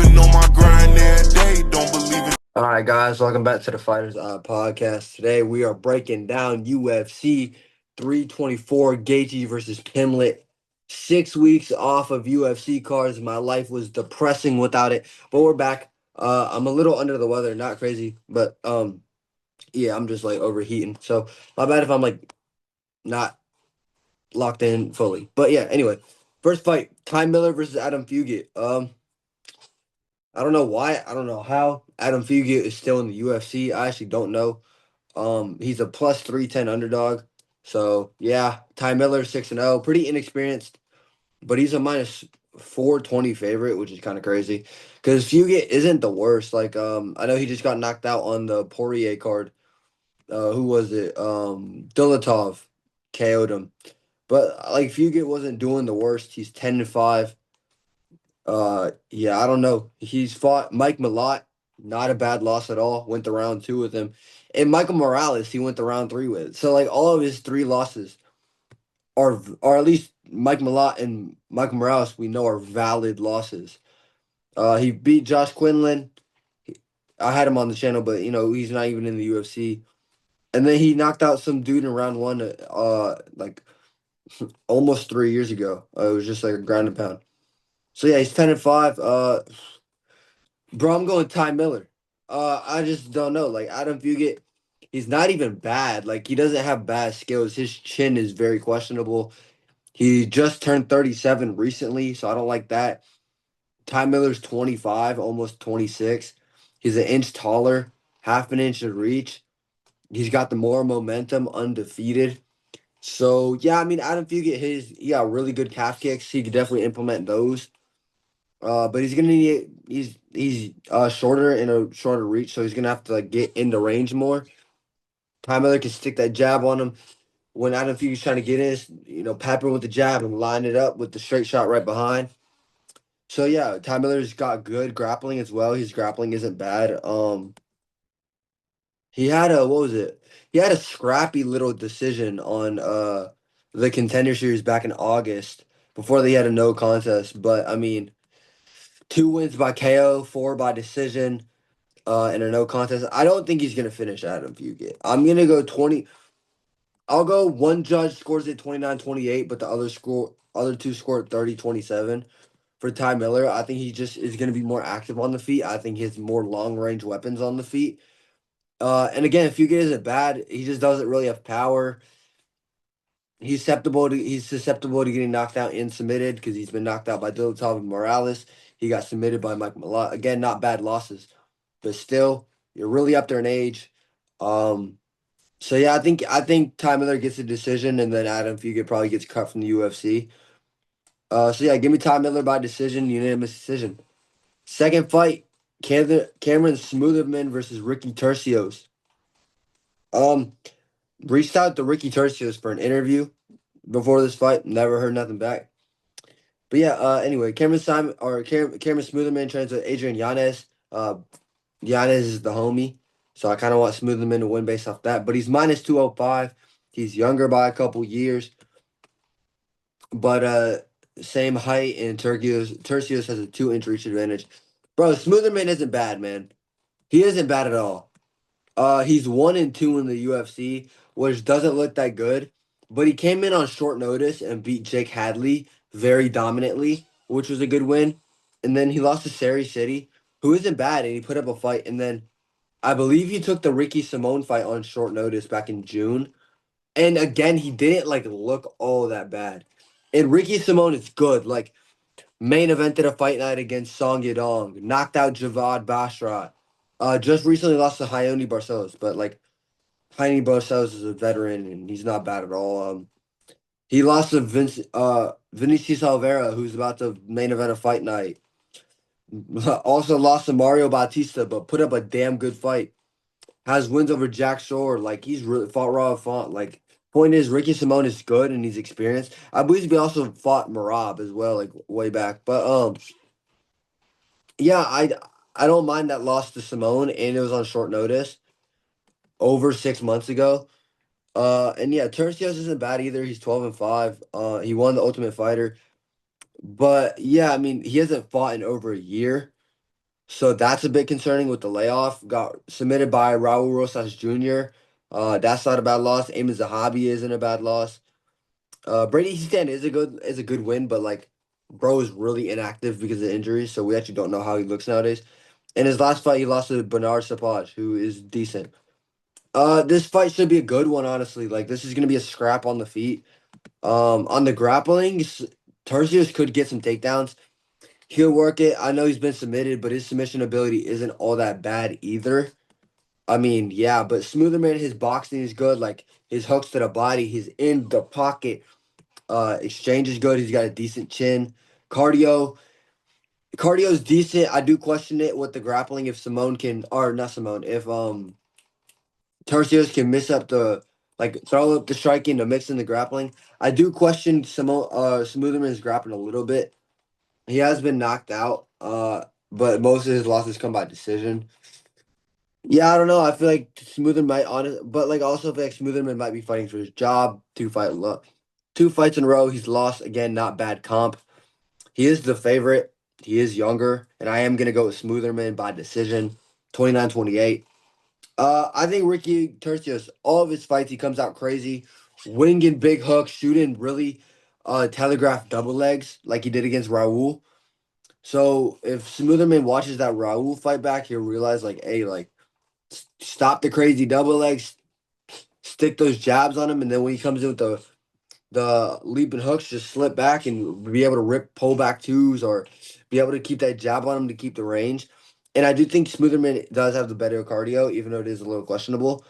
been on my grind every day. Don't believe in. All right, guys, welcome back to the Fighters Podcast. Today we are breaking down UFC 324 Gaethje versus Pimblett. 6 weeks off of UFC cards. My life was depressing without it, but we're back. I'm a little under the weather, not crazy, but yeah, I'm just like overheating. So my bad if I'm like not locked in fully. But yeah, anyway, first fight: Ty Miller versus Adam Fugit. I don't know why. I don't know how Adam Fugit is still in the UFC. I actually don't know. He's a plus 310 underdog. So yeah, Ty Miller 6-0, pretty inexperienced, but he's a minus 420 favorite, which is kind of crazy. Because Fugit isn't the worst. Like I know he just got knocked out on the Poirier card. Who was it? Dulatov KO'd him. But like Fugit wasn't doing the worst. He's 10-5. Yeah, I don't know. He's fought Mike Malott, not a bad loss at all. Went to round two with him. And Michael Morales, he went to round three with. So like all of his three losses are, or at least Mike Malott and Michael Morales, we know are valid losses. He beat Josh Quinlan. I had him on the channel, but he's not even in the UFC. And then he knocked out some dude in round one, like almost 3 years ago. It was just like a ground and pound. So yeah, he's 10-5. Bro, I'm going Ty Miller. I just don't know. Like Adam Fugit, he's not even bad. Like he doesn't have bad skills. His chin is very questionable. He just turned 37 recently, so I don't like that. Ty Miller's 25, almost 26. He's an inch taller, half an inch of reach. He's got the more momentum, undefeated. So yeah, I mean Adam Fugit, he got really good calf kicks. He could definitely implement those. But he's gonna need he's shorter and a shorter reach, so he's gonna have to like get into range more. Ty Miller can stick that jab on him when Adam Fury's trying to get in, pepper with the jab and line it up with the straight shot right behind. So yeah, Ty Miller's got good grappling as well. His grappling isn't bad. He had a what was it? He had a scrappy little decision on the Contender Series back in August before they had a no contest. But I mean, 2 wins by KO, 4 by decision. In a no contest. I don't think he's gonna finish Adam Fugit. I'm gonna go 20. I'll go one judge scores it 29-28, but the other two scored 30-27 for Ty Miller. I think he just is gonna be more active on the feet. I think he has more long range weapons on the feet. And again, Fugit isn't bad. He just doesn't really have power. He's susceptible to getting knocked out and submitted because he's been knocked out by Dulatov and Morales. He got submitted by Mike Malott. Again, not bad losses, but still, you're really up there in age. So yeah, I think Ty Miller gets a decision, and then Adam Fugit probably gets cut from the UFC. So yeah, give me Ty Miller by decision, unanimous decision. Second fight, Cameron Smoothman versus Ricky Tercios. Um, Reached out to Ricky Tercios for an interview before this fight. Never heard nothing back. But yeah, anyway, Cameron Smoothman trains with Adrian Yanez. Yanez is the homie. So I kind of want Smoothman to win based off that. But he's minus 205. He's younger by a couple years. But same height, and Tercios has a 2-inch reach advantage. Bro, Smoothman isn't bad, man. He isn't bad at all. He's 1-2 in the UFC, which doesn't look that good. But he came in on short notice and beat Jake Hadley very dominantly, which was a good win. And then he lost to Sari City, who isn't bad, and he put up a fight. And then I believe he took the Ricky Simone fight on short notice back in June. And again, he didn't like look all that bad. And Ricky Simone is good. Like main evented a fight night against Song Yadong, knocked out Javad Bashrat. Just recently lost to Hayoni Barcelos, but like Hayoni Barcelos is a veteran and he's not bad at all. He lost to Vinicius Alvera, who's about to main event a fight night. Also lost to Mario Bautista, but put up a damn good fight. Has wins over Jack Shore. Like he's really fought Raw fought. Like point is, Ricky Simone is good and he's experienced. I believe he also fought Marab as well, like way back. But yeah, I don't mind that loss to Simone, and it was on short notice over 6 months ago. And yeah, Tercios isn't bad either. He's 12-5. He won the Ultimate Fighter. But yeah, I mean, he hasn't fought in over a year. So that's a bit concerning with the layoff. Got submitted by Raul Rosas Jr. That's not a bad loss. Eamon Zahabi isn't a bad loss. Brady Easton is a good win, but like bro is really inactive because of injuries, so we actually don't know how he looks nowadays. In his last fight, he lost to Bernard Sapaj, who is decent. This fight should be a good one, honestly. Like this is gonna be a scrap on the feet. On the grappling, Terzios could get some takedowns. He'll work it. I know he's been submitted, but his submission ability isn't all that bad either. I mean, yeah, but Smootherman, his boxing is good. Like his hooks to the body, he's in the pocket. Exchange is good. He's got a decent chin. Cardio, cardio's decent. I do question it with the grappling if Simone can, or not Simone, if Tercios can miss up the like throw up the striking to mix in the grappling. I do question Smootherman's grappling a little bit. He has been knocked out, but most of his losses come by decision. Yeah, I don't know. I feel like Smootherman might honest, but like also feel like Smootherman might be fighting for his job. 2 fights in a row. He's lost again. Not bad comp. He is the favorite. He is younger, and I am gonna go with Smootherman by decision, 29-28. I think Ricky Tercios, all of his fights, he comes out crazy, winging big hooks, shooting really telegraphed double legs like he did against Raul. So if Smootherman watches that Raul fight back, he'll realize like, hey, like stop the crazy double legs, stick those jabs on him, and then when he comes in with the leaping hooks, just slip back and be able to rip pull back twos or be able to keep that jab on him to keep the range. And I do think Smootherman does have the better cardio, even though it is a little questionable.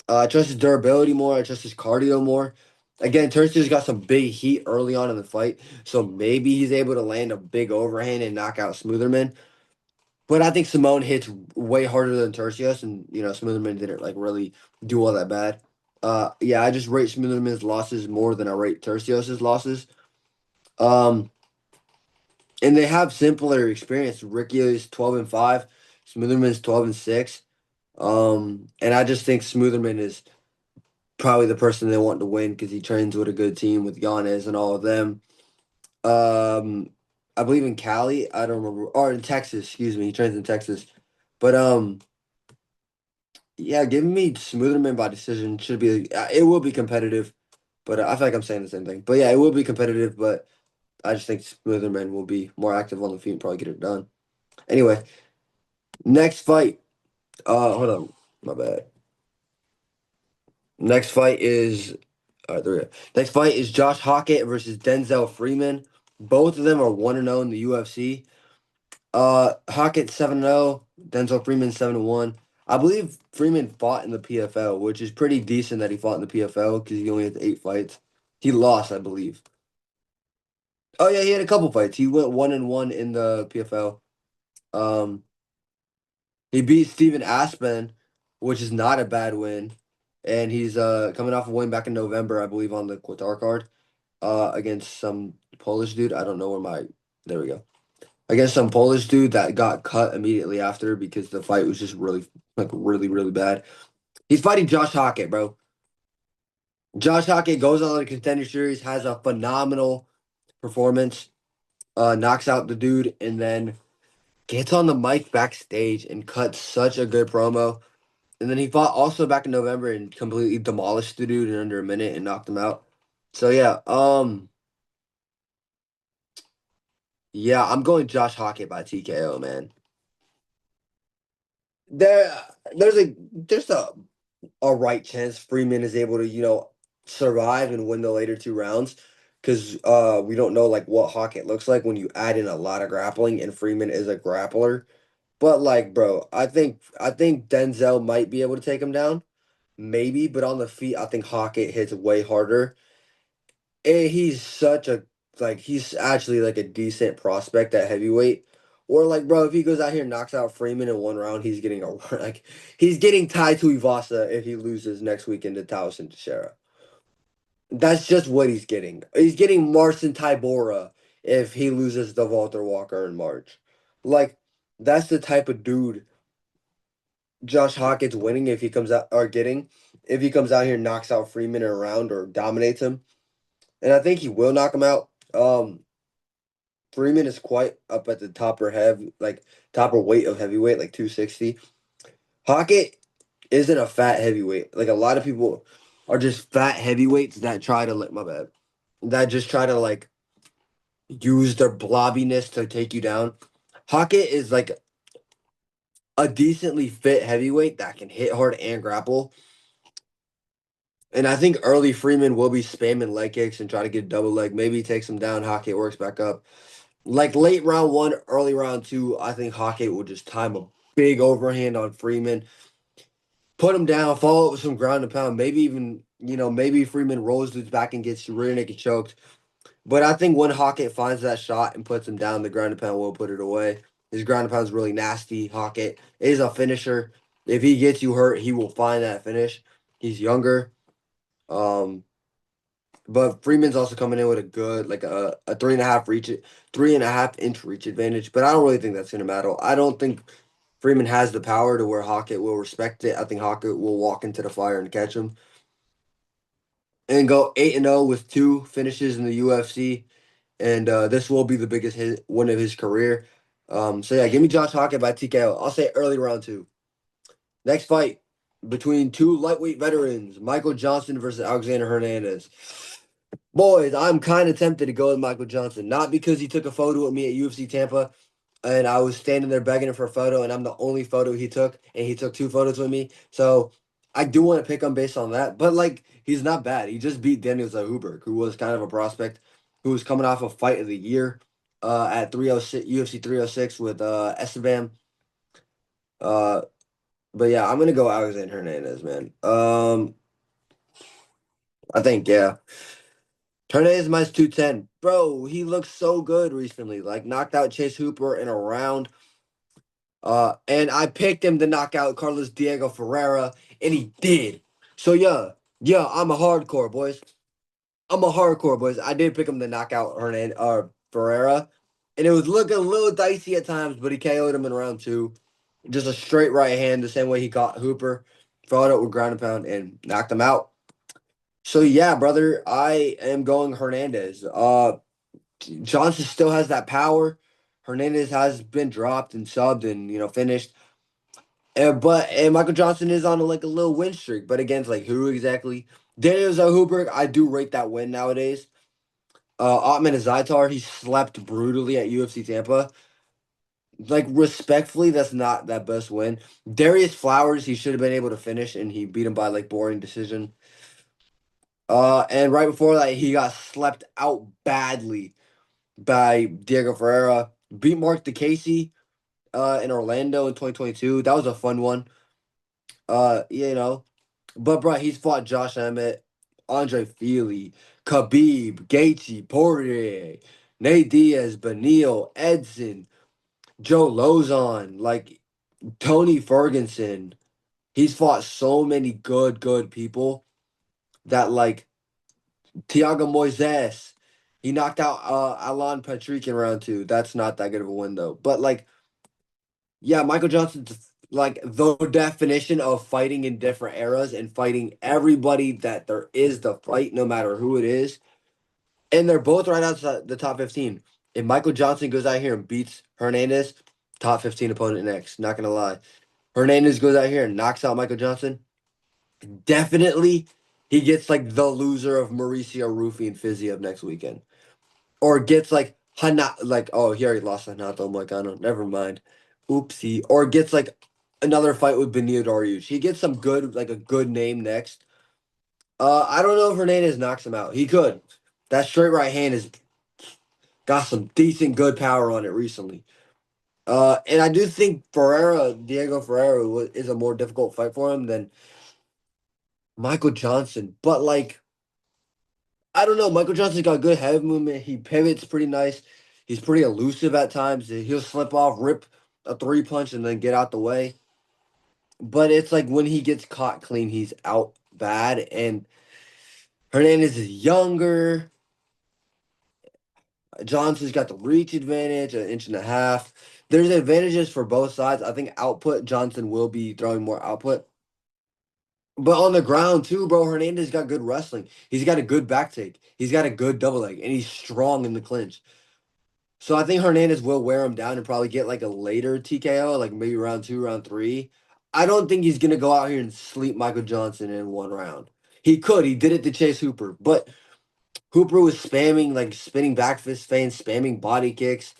I trust his durability more. I trust his cardio more. Again, Turnster's got some big heat early on in the fight, so maybe he's able to land a big overhand and knock out Smootherman. But I think Simone hits way harder than Tercios, and Smootherman didn't like really do all that bad. Yeah, I just rate Smootherman's losses more than I rate Tercios's losses. Um, and they have simpler experience. Ricky is 12-5, Smootherman's 12-6. And I just think Smootherman is probably the person they want to win because he trains with a good team with Giannis and all of them. Um, I believe in Cali. I don't remember, or in Texas. Excuse me. He trains in Texas. But yeah, giving me Smootherman by decision should be. It will be competitive, but I feel like I'm saying the same thing. But yeah, it will be competitive. But I just think Smootherman will be more active on the feet and probably get it done. Anyway, next fight. Hold on, my bad. Next fight is there we go. Next fight is Josh Hockett versus Denzel Freeman. Both of them are 1-0 in the UFC. Hockett 7-0, Denzel Freeman 7-1. I believe Freeman fought in the PFL, which is pretty decent that he fought in the PFL because he only had 8 fights. He lost, I believe. Oh yeah, he had a couple fights. He went 1-1 in the PFL. Um, he beat Steven Aspen, which is not a bad win, and he's coming off a win back in November, I believe, on the Qatar card. Against some Polish dude. I don't know where my. There we go. Against some Polish dude that got cut immediately after because the fight was just really, like, really, really bad. He's fighting Josh Hockett, bro. Josh Hockett goes on the Contender Series, has a phenomenal performance, knocks out the dude, and then gets on the mic backstage and cuts such a good promo. And then he fought also back in November and completely demolished the dude in under a minute and knocked him out. So yeah, I'm going Josh Hockett by TKO, man. There, there's a right chance Freeman is able to survive and win the later 2 rounds because we don't know like what Hockett looks like when you add in a lot of grappling and Freeman is a grappler. But like, bro, I think Denzel might be able to take him down, maybe, but on the feet, I think Hockett hits way harder. And he's such a he's actually like a decent prospect at heavyweight. Or like, bro, if he goes out here and knocks out Freeman in 1 round, he's getting a like he's getting tied to Ivasa if he loses next weekend to Taos and Teixeira. That's just what he's getting. He's getting Marcin Tybura if he loses to Walter Walker in March. Like, that's the type of dude Josh Hawkins winning if he comes out or getting if he comes out here and knocks out Freeman in a round or dominates him. And I think he will knock him out. Freeman is quite up at the top or weight of heavyweight, like 260. Hockett isn't a fat heavyweight. Like a lot of people are just fat heavyweights that try to like my bad. That just try to like use their blobbiness to take you down. Hockett is like a decently fit heavyweight that can hit hard and grapple. And I think early Freeman will be spamming leg kicks and try to get a double leg. Maybe he takes him down. Hockett works back up. Like late round one, early round two, I think Hockett will just time a big overhand on Freeman, put him down, follow up with some ground and pound. Maybe even, maybe Freeman rolls dudes back and gets rear naked choked. But I think when Hockett finds that shot and puts him down, the ground and pound will put it away. His ground and pound is really nasty. Hockett is a finisher. If he gets you hurt, he will find that finish. He's younger. But Freeman's also coming in with a good, like a 3.5 inch reach advantage. But I don't really think that's gonna matter. I don't think Freeman has the power to where Hockett will respect it. I think Hockett will walk into the fire and catch him. And go 8-0 with 2 finishes in the UFC. And this will be the biggest win of his career. So yeah, give me Josh Hockett by TKO. I'll say early round 2. Next fight between 2 lightweight veterans, Michael Johnson versus Alexander Hernandez. Boys, I'm kind of tempted to go with Michael Johnson, not because he took a photo with me at UFC Tampa, and I was standing there begging him for a photo, and I'm the only photo he took, and he took 2 photos with me. So I do want to pick him based on that, but like he's not bad. He just beat Daniel Zahuberg, who was kind of a prospect, who was coming off a fight of the year, at 306 UFC 306 with Esteban. Uh, but yeah, I'm gonna go Alexander Hernandez, man. I think yeah. Hernandez minus 210. Bro, he looks so good recently. Like knocked out Chase Hooper in a round. And I picked him to knock out Carlos Diego Ferreira, and he did. So yeah, I'm a hardcore, boys. I'm a hardcore, boys. I did pick him to knock out Ferreira. And it was looking a little dicey at times, but he KO'd him in round 2. Just a straight right hand, the same way he caught Hooper, followed up with ground and pound, and knocked him out. So yeah, brother, I am going Hernandez. Johnson still has that power. Hernandez has been dropped and subbed and finished. But Michael Johnson is on like a little win streak, but against like who exactly? Daniel Zahuberg, I do rate that win nowadays. Otman Zaitar, he slept brutally at UFC Tampa. Like respectfully, that's not that best win. Darius Flowers, he should have been able to finish, and he beat him by like boring decision. And right before that, he got slept out badly by Diego Ferreira. Beat Mark DeCasey in Orlando in 2022. That was a fun one. You know. But bro, he's fought Josh Emmett, Andre Feely, Khabib, Gaethje, Poirier, Nate Diaz, Beneil, Edson, Joe Lozon, like Tony Ferguson. He's fought so many good people that like Thiago Moises. He knocked out Alan Patrick in round 2. That's not that good of a win though. But like, yeah, Michael Johnson's like the definition of fighting in different eras and fighting everybody that there is to fight, no matter who it is. And they're both right outside the top 15. If Michael Johnson goes out here and beats Hernandez, top 15 opponent next. Not gonna lie. Hernandez goes out here and knocks out Michael Johnson. Definitely, he gets like the loser of Mauricio Rufy and Fiziev next weekend, or gets like oh, he already lost Hanato Moicano. Never mind. Oopsie. Or gets like another fight with Benio Dariush. He gets some good, like a good name next. I don't know if Hernandez knocks him out. He could. That straight right hand has got some decent good power on it recently. And I do think Diego Ferreira is a more difficult fight for him than Michael Johnson. But like, I don't know. Michael Johnson's got good head movement. He pivots pretty nice. He's pretty elusive at times. He'll slip off, rip a 3 punch, and then get out the way. But it's like when he gets caught clean, he's out bad. And Hernandez is younger. Johnson's got the reach advantage, an inch and a half. There's advantages for both sides. I think output, Johnson will be throwing more output. But on the ground too, bro, Hernandez got good wrestling. He's got a good back take. He's got a good double leg, and he's strong in the clinch. So I think Hernandez will wear him down and probably get like a later TKO, like maybe round two, round three. I don't think he's gonna go out here and sleep Michael Johnson in one round. He could. He did it to Chase Hooper, but Hooper was spamming like spinning back fist feints, spamming body kicks,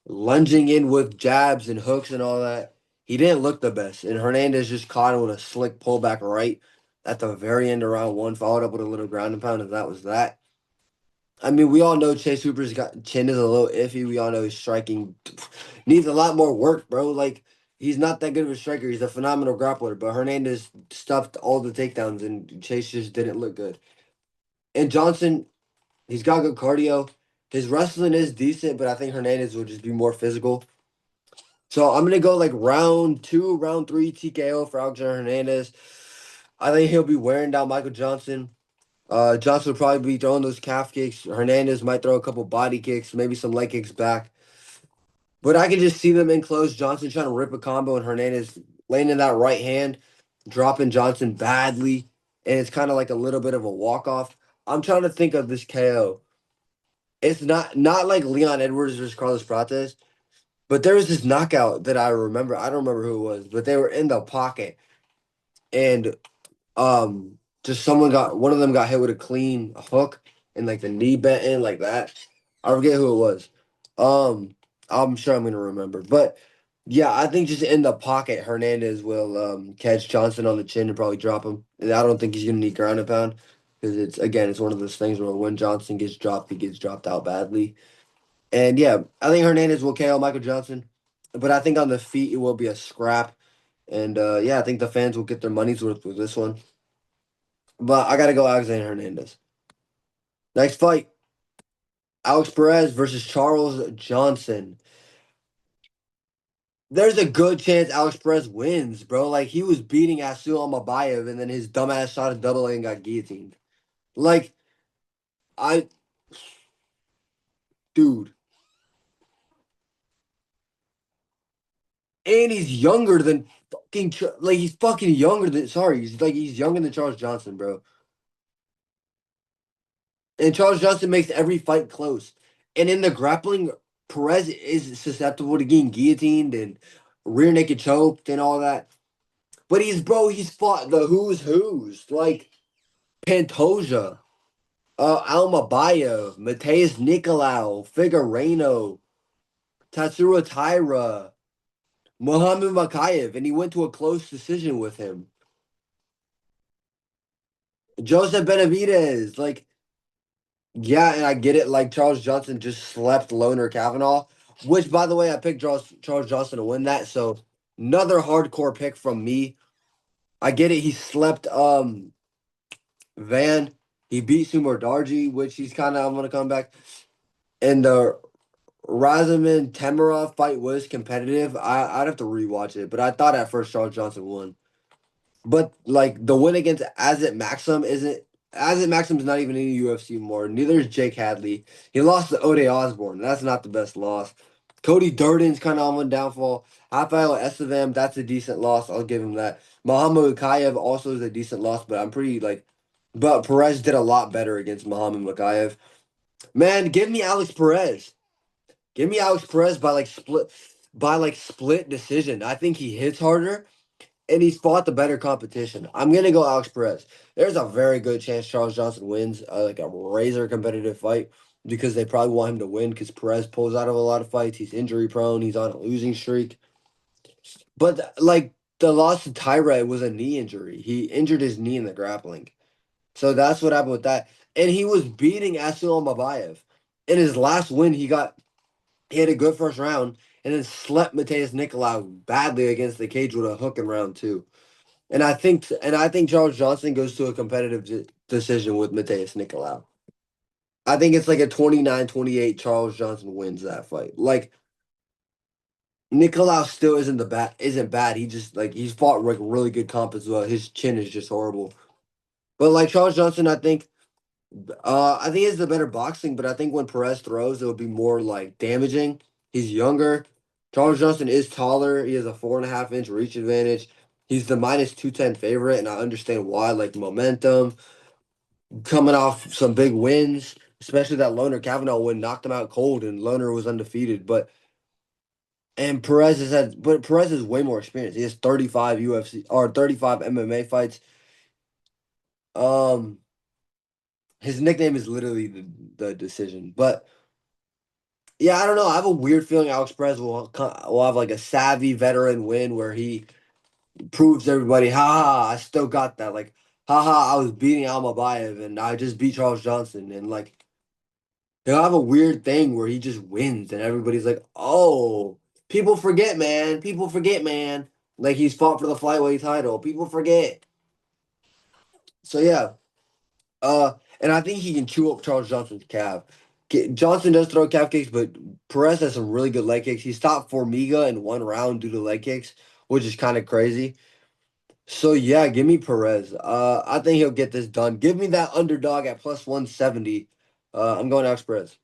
lunging in with jabs and hooks and all that. He didn't look the best, and Hernandez just caught him with a slick pullback right at the very end of round one, followed up with a little ground and pound, and that was that. I mean, we all know Chase Hooper's got chin is a little iffy. We all know his striking needs a lot more work, bro. Like he's not that good of a striker. He's a phenomenal grappler, but Hernandez stuffed all the takedowns, and Chase just didn't look good. And Johnson, he's got good cardio. His wrestling is decent, but I think Hernandez will just be more physical. So I'm gonna go like round two, round three TKO for Alexander Hernandez. I think he'll be wearing down Michael Johnson. Johnson will probably be throwing those calf kicks. Hernandez might throw a couple body kicks, maybe some leg kicks back. But I can just see them in close. Johnson trying to rip a combo, and Hernandez laying in that right hand, dropping Johnson badly, and it's kind of like a little bit of a walk off. I'm trying to think of this KO. It's not like Leon Edwards versus Carlos Prates, but there was this knockout that I remember. I don't remember who it was, but they were in the pocket, and just someone got one of them got hit with a clean hook and like the knee bent in like that. I forget who it was. Um, I'm sure I'm gonna remember, but yeah, I think just in the pocket, Hernandez will catch Johnson on the chin and probably drop him. And I don't think he's gonna need ground and pound because it's one of those things where when Johnson gets dropped, he gets dropped out badly. And yeah, I think Hernandez will KO Michael Johnson, but I think on the feet it will be a scrap. And yeah, I think the fans will get their money's worth with this one. But I gotta go Alexander Hernandez. Next fight, Alex Perez versus Charles Johnson. There's a good chance Alex Perez wins, bro. Like he was beating Asul Mabayev and then his dumbass shot a double A and got guillotined. Like I, dude, and he's younger than like he's fucking younger than he's younger than Charles Johnson, bro. And Charles Johnson makes every fight close. And in the grappling, Perez is susceptible to getting guillotined and rear naked choked and all that. But he's fought the who's like Pantoja, Almabayev, Mateus Nicolau, Figueiredo, Tatsuro Taira, Muhammad Makayev, and he went to a close decision with him. Joseph Benavidez, like, yeah, and I get it. Like Charles Johnson just slept Loner Kavanaugh, which, by the way, I picked Charles Johnson to win that. So another hardcore pick from me. I get it. He slept Van. He beat Sumar Darji, which he's kind of I'm gonna come back. And the Razaman Temirov fight was competitive. I'd have to rewatch it, but I thought at first Charles Johnson won. But like the win against Azit Maxim isn't Azit Maxim's not even in the UFC anymore. Neither is Jake Hadley. He lost to Ode Osborne. That's not the best loss. Cody Durden's kind of on one downfall. Rafael Estevam, that's a decent loss. I'll give him that. Muhammad Makayev also is a decent loss, but I'm pretty like but Perez did a lot better against Muhammad Makayev. Man, give me Alex Perez. Give me Alex Perez by like split decision. I think he hits harder and he's fought the better competition. I'm gonna go Alex Perez. There's a very good chance Charles Johnson wins like a razor competitive fight because they probably want him to win because Perez pulls out of a lot of fights. He's injury prone. He's on a losing streak. But like the loss to Tyra was a knee injury. He injured his knee in the grappling. So that's what happened with that. And he was beating Asil Mabayev. In his last win, he had a good first round and then slept Mateus Nicolau badly against the cage with a hook in round two. And I think Charles Johnson goes to a competitive decision with Mateus Nicolau. I think it's like a 29-28 Charles Johnson wins that fight. Like Nicolau still isn't bad. He just like he's fought like really good comp as well. His chin is just horrible. But like Charles Johnson, I think he has the better boxing, but I think when Perez throws, it'll be more like damaging. He's younger. Charles Johnson is taller. He has a 4.5-inch reach advantage. He's the -210 favorite, and I understand why. Like momentum, coming off some big wins, especially that Loner Kavanaugh win knocked him out cold, and Loner was undefeated. But Perez has way more experience. He has 35 UFC or 35 MMA fights. Um, his nickname is literally the decision. But yeah, I don't know. I have a weird feeling Alex Perez will have like a savvy veteran win where he proves to everybody, haha, I still got that. Like, haha, I was beating Almabayev and I just beat Charles Johnson. And like, he'll have a weird thing where he just wins and everybody's like, oh, people forget, man. People forget, man. Like he's fought for the flyweight title. People forget. So yeah, and I think he can chew up Charles Johnson's calf. Johnson does throw calf kicks, but Perez has some really good leg kicks. He stopped Formiga in one round due to leg kicks, which is kind of crazy. So yeah, give me Perez. I think he'll get this done. Give me that underdog at plus 170. I'm going Alex Perez.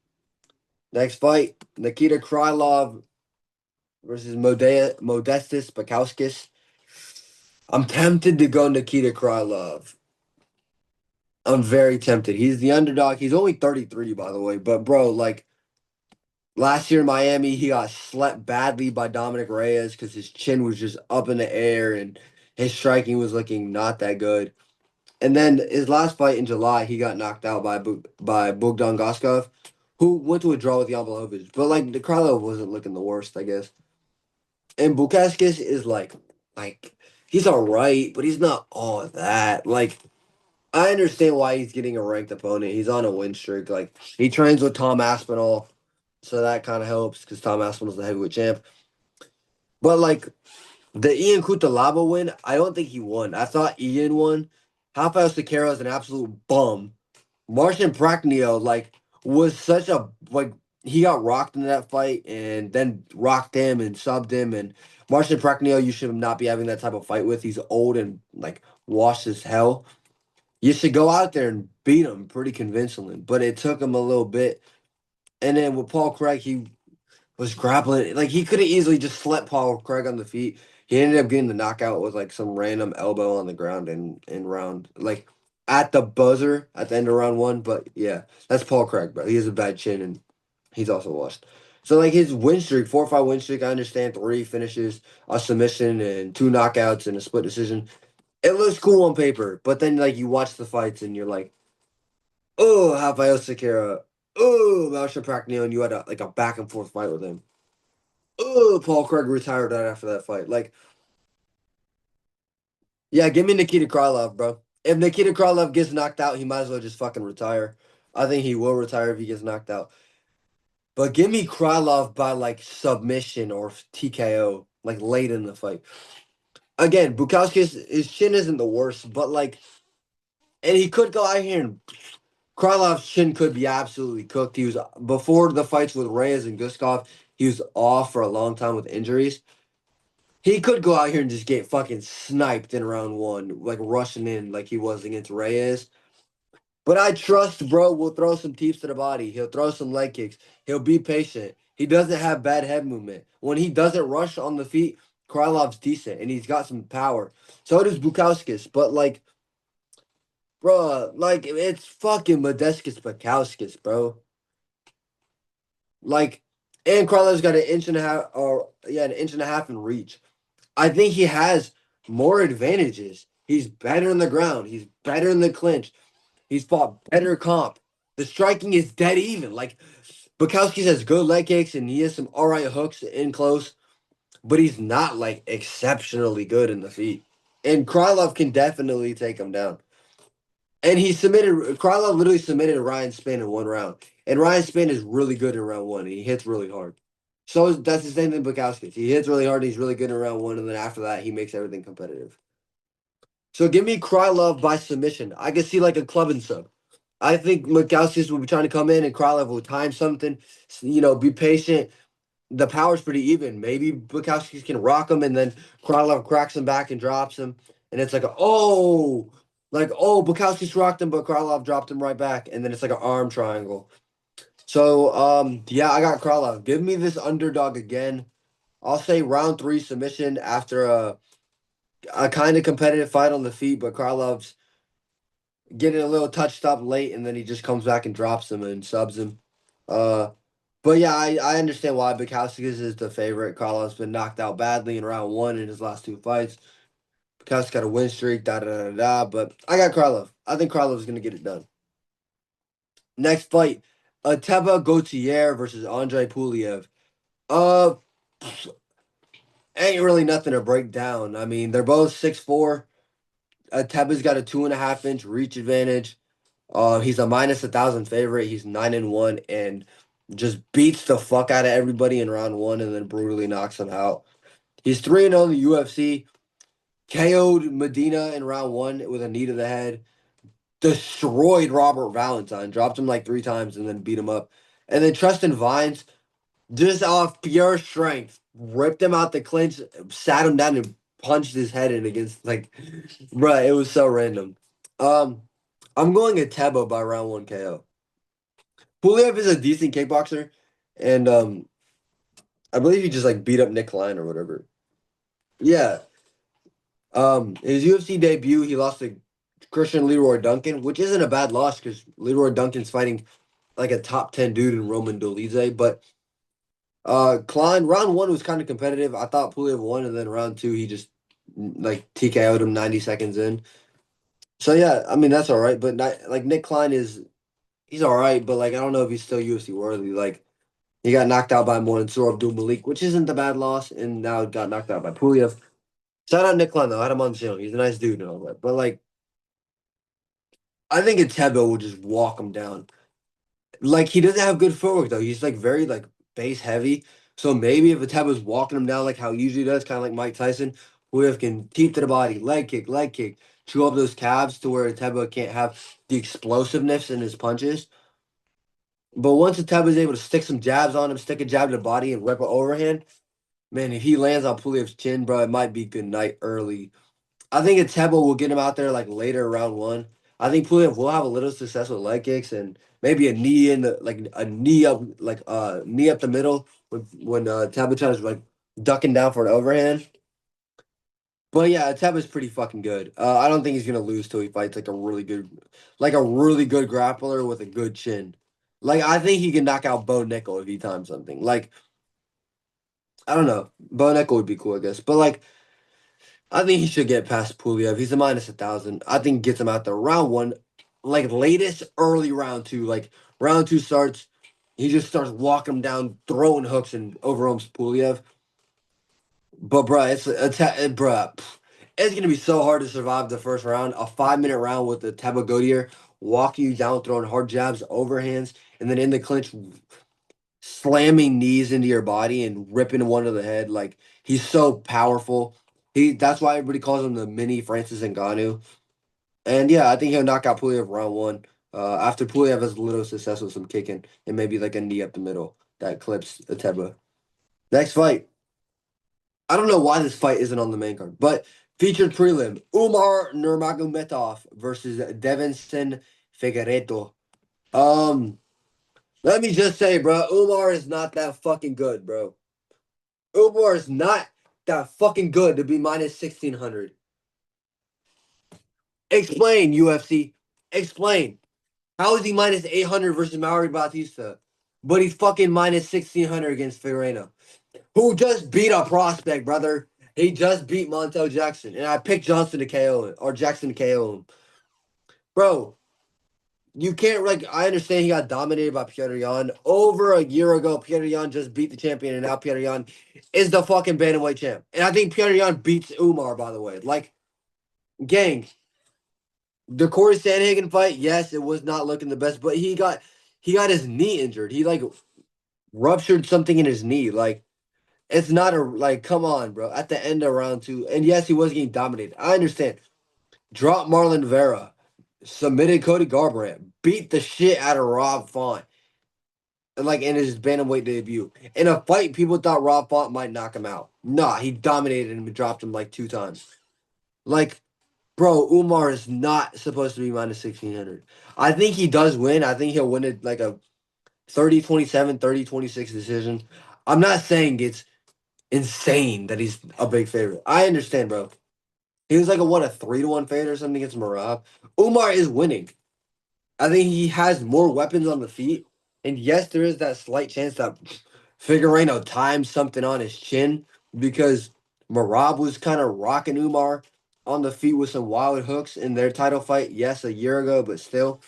Next fight, Nikita Krylov versus Modestas Bukauskas. I'm tempted to go Nikita Krylov. I'm very tempted. He's the underdog. He's only 33, by the way. But bro, like last year in Miami, he got slept badly by Dominic Reyes because his chin was just up in the air and his striking was looking not that good. And then his last fight in July, he got knocked out by Bogdan Goskov, who went to a draw with Jan Blachowicz. But like the Krylov wasn't looking the worst, I guess. And Bukauskas is like he's all right, but he's not all that. Like I understand why he's getting a ranked opponent. He's on a win streak. Like he trains with Tom Aspinall, so that kind of helps because Tom Aspinall's the heavyweight champ. But like the Ian Cutelaba win, I don't think he won. I thought Ian won. Rafael Sequeira is an absolute bum. Martian Prachnio was such a he got rocked in that fight and then rocked him and subbed him and Martian Prachnio you should not be having that type of fight with. He's old and like washed as hell. You should go out there and beat him pretty convincingly, but it took him a little bit. And then with Paul Craig, he was grappling. Like he could have easily just slept Paul Craig on the feet. He ended up getting the knockout with like some random elbow on the ground in round like at the buzzer at the end of round one. But yeah, that's Paul Craig, bro. He has a bad chin and he's also washed. So like his win streak, 4-5 win streak, I understand 3 finishes, a submission, and 2 knockouts and a split decision. It looks cool on paper, but then like you watch the fights and you're like, oh, Rafael Sequeira, oh, Malcolm Prachnio, and you had a back and forth fight with him. Oh, Paul Craig retired right after that fight. Like, yeah, give me Nikita Krylov, bro. If Nikita Krylov gets knocked out, he might as well just fucking retire. I think he will retire if he gets knocked out. But give me Krylov by like submission or TKO, like late in the fight. Again, Bukowski's his chin isn't the worst, but like, and he could go out here and Krylov's chin could be absolutely cooked. He was before the fights with Reyes and Guskov, he was off for a long time with injuries. He could go out here and just get fucking sniped in round one, like rushing in like he was against Reyes. But I trust bro will throw some teeps to the body. He'll throw some leg kicks. He'll be patient. He doesn't have bad head movement. When he doesn't rush on the feet, Krylov's decent and he's got some power. So does Bukowskis. But like, bro, like it's fucking Modestas Bukowskis, bro. Like, and Krylov's got an inch and a half, or yeah, an inch and a half in reach. I think he has more advantages. He's better in the ground. He's better in the clinch. He's fought better comp. The striking is dead even. Like Bukowski has good leg kicks and he has some all right hooks in close, but he's not like exceptionally good in the feet. And Krylov can definitely take him down. And Krylov literally submitted Ryan Spann in one round. And Ryan Spann is really good in round one. He hits really hard. So that's the same thing Bukowski. He hits really hard. He's really good in round one, and then after that, he makes everything competitive. So give me Krylov by submission. I can see like a club and sub. I think Bukowski will be trying to come in, and Krylov will time something. Be patient. The power's pretty even. Maybe Bukowski can rock him, and then Krylov cracks him back and drops him, and it's Bukowski's rocked him, but Krylov dropped him right back, and then it's like an arm triangle. So, yeah, I got Krylov. Give me this underdog again. I'll say round 3 submission after a kind of competitive fight on the feet, but Krylov's getting a little touched up late, and then he just comes back and drops him and subs him. Uh, but yeah, I understand why Bukowski is the favorite. Carlos been knocked out badly in round one in his last two fights. Bukowski got a win streak, da da da da. But I got Krylov. I think Krylov is gonna get it done. Next fight, Ateba Gauthier versus Andre Puliev. Uh, ain't really nothing to break down. I mean, they're both 6'4". Ateba's got a 2.5 inch reach advantage. He's a -1,000 favorite. He's 9-1 and just beats the fuck out of everybody in round one and then brutally knocks them out. He's 3-0 in the UFC. KO'd Medina in round one with a knee to the head. Destroyed Robert Valentine. Dropped him like 3 times and then beat him up. And then Tristan Vines, just off pure strength, ripped him out the clinch, sat him down and punched his head in against like, bruh, it was so random. Um, I'm going Ateba by round one KO. Puliev is a decent kickboxer, and I believe he just like beat up Nick Klein or whatever. Yeah. His UFC debut, he lost to Christian Leroy Duncan, which isn't a bad loss because Leroy Duncan's fighting like a top 10 dude in Roman Dolidze. But Klein, round one was kind of competitive. I thought Puliev won, and then round two he just like TKO'd him 90 seconds in. So yeah, I mean that's all right. But not, like Nick Klein he's all right, but like I don't know if he's still UFC worthy. Like he got knocked out by Mansour Abdul Malik, which isn't the bad loss, and now got knocked out by Puliev. Shout out Nick Klein though. I had him on the channel. He's a nice dude and all that. But like I think Ateba will just walk him down. Like he doesn't have good footwork though. He's like very like base heavy. So maybe if Ateba's walking him down like how he usually does, kind of like Mike Tyson, Puliev can keep to the body, leg kick, chew up those calves to where Ateba can't have the explosiveness in his punches. But once Ateba's able to stick some jabs on him, stick a jab to the body and rip an overhand, man, if he lands on Puliev's chin, bro, it might be good night early. I think Ateba will get him out there like later round one. I think Puliev will have a little success with leg kicks and maybe a knee in the like a knee up knee up the middle when Ateba is like ducking down for an overhand. But yeah, Ateba's pretty fucking good. I don't think he's gonna lose till he fights like a really good grappler with a good chin. Like I think he can knock out Bo Nickel if he times something. Like I don't know, Bo Nickel would be cool, I guess. But like I think he should get past Puliev. He's a -1,000. I think gets him out there round one, like latest early round two. Like round two starts, he just starts walking him down, throwing hooks and overwhelms Puliev. But it's gonna be so hard to survive the first round. A 5 minute round with the Tabagodier walking you down, throwing hard jabs, overhands, and then in the clinch, slamming knees into your body and ripping one to the head. Like he's so powerful. That's why everybody calls him the mini Francis Ngannou. And yeah, I think he'll knock out Puliev round one. After Puliev has a little success with some kicking and maybe like a knee up the middle that clips Ateba. Next fight. I don't know why this fight isn't on the main card, but featured prelim Umar Nurmagomedov versus Devinson Figueiredo. Um, Let me just say, bro, Umar is not that fucking good, bro. Umar is not that fucking good to be -1,600. Explain, UFC. Explain. How is he -800 versus Mauri Bautista? But he's fucking -1,600 against Figueiredo, who just beat a prospect, brother. He just beat Montel Jackson. And I picked Johnson to KO him, or Jackson to KO him. Bro, you can't, like, I understand he got dominated by Petr Yan. Over a year ago, Petr Yan just beat the champion, and now Petr Yan is the fucking bantamweight champ. And I think Petr Yan beats Umar, by the way. Like, gang, the Corey Sandhagen fight, yes, it was not looking the best, but he got his knee injured. He like ruptured something in his knee. Like it's not a like come on, bro. At the end of round two, and yes, he was getting dominated. I understand. Drop Marlon Vera, submitted Cody Garbrandt, beat the shit out of Rob Font, and like in his bantamweight debut. In a fight, people thought Rob Font might knock him out. Nah, he dominated him and dropped him like 2 times. Like bro, Umar is not supposed to be -1,600. I think he does win. I think he'll win it like a 30-27, 30-26 decision. I'm not saying it's insane that he's a big favorite. I understand, bro. He was like a 3-1 favorite or something against Marab. Umar is winning. I think he has more weapons on the feet. And yes, there is that slight chance that Figueiredo times something on his chin because Marab was kind of rocking Umar on the feet with some wild hooks in their title fight. Yes, a year ago, but still.